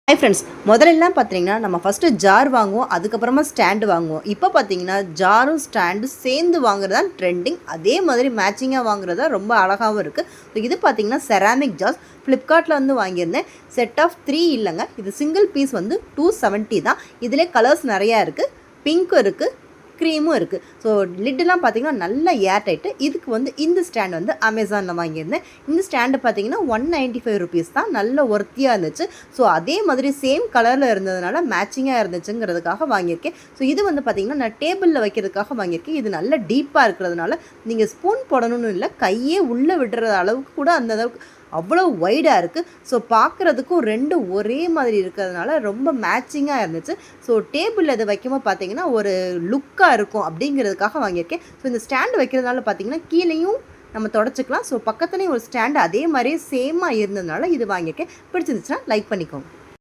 Hi friends, முதல்லலாம் பார்த்தீங்கன்னா நம்ம ஃபஸ்ட்டு ஜார் வாங்குவோம், அதுக்கப்புறமா ஸ்டாண்டு வாங்குவோம். இப்போ பார்த்தீங்கன்னா ஜாரும் ஸ்டாண்டும் சேர்ந்து வாங்குறது தான் ட்ரெண்டிங். அதே மாதிரி மேட்சிங்காக வாங்குறது தான் ரொம்ப அழகாகவும் இருக்குது. ஸோ இது பார்த்தீங்கன்னா செராமிக் ஜார்ஸ் ஃப்ளிப்கார்ட்டில் வந்து வாங்கியிருந்தேன். செட் ஆஃப் 3 இல்லைங்க, இது சிங்கிள் பீஸ் வந்து 270 தான். இதிலே கலர்ஸ் நிறையா இருக்குது, பிங்க்கும் இருக்குது, க்ரீமும் இருக்குது. ஸோ லிட்டெலாம் பார்த்திங்கன்னா நல்ல ஏர் டைட்டு. இதுக்கு வந்து இந்த ஸ்டாண்ட் வந்து அமேசானில் வாங்கியிருந்தேன். இந்த ஸ்டாண்டு பார்த்திங்கன்னா 195 ருபீஸ் தான். நல்ல ஒர்த்தியாக இருந்துச்சு. ஸோ அதே மாதிரி சேம் கலரில் இருந்ததுனால மேட்சிங்காக இருந்துச்சுங்கிறதுக்காக வாங்கியிருக்கேன். ஸோ இது வந்து பார்த்திங்கன்னா நான் டேபிளில் வைக்கிறதுக்காக வாங்கியிருக்கேன். இது நல்ல டீப்பாக இருக்கிறதுனால நீங்கள் ஸ்பூன் போடணும்னு இல்லை, கையே உள்ளே விடுற அளவுக்கு கூட அந்த அளவுக்கு அவ்வளோ வைடாக இருக்குது. ஸோ பார்க்குறதுக்கும் ரெண்டும் ஒரே மாதிரி இருக்கிறதுனால ரொம்ப மேட்சிங்காக இருந்துச்சு. ஸோ டேபிளில் இது வைக்கும்போது பார்த்தீங்கன்னா ஒரு லுக்காக இருக்கும் அப்படிங்கிறதுக்காக வாங்கியிருக்கேன். ஸோ இந்த ஸ்டாண்டு வைக்கிறதுனால பார்த்தீங்கன்னா கீழேயும் நம்ம தொடச்சிக்கலாம். ஸோ பக்கத்துலேயும் ஒரு ஸ்டாண்டு அதே மாதிரியே சேமாக இருந்ததுனால இது வாங்கியிருக்கேன். பிடிச்சிருந்துச்சுன்னா லைக் பண்ணிக்கோங்க.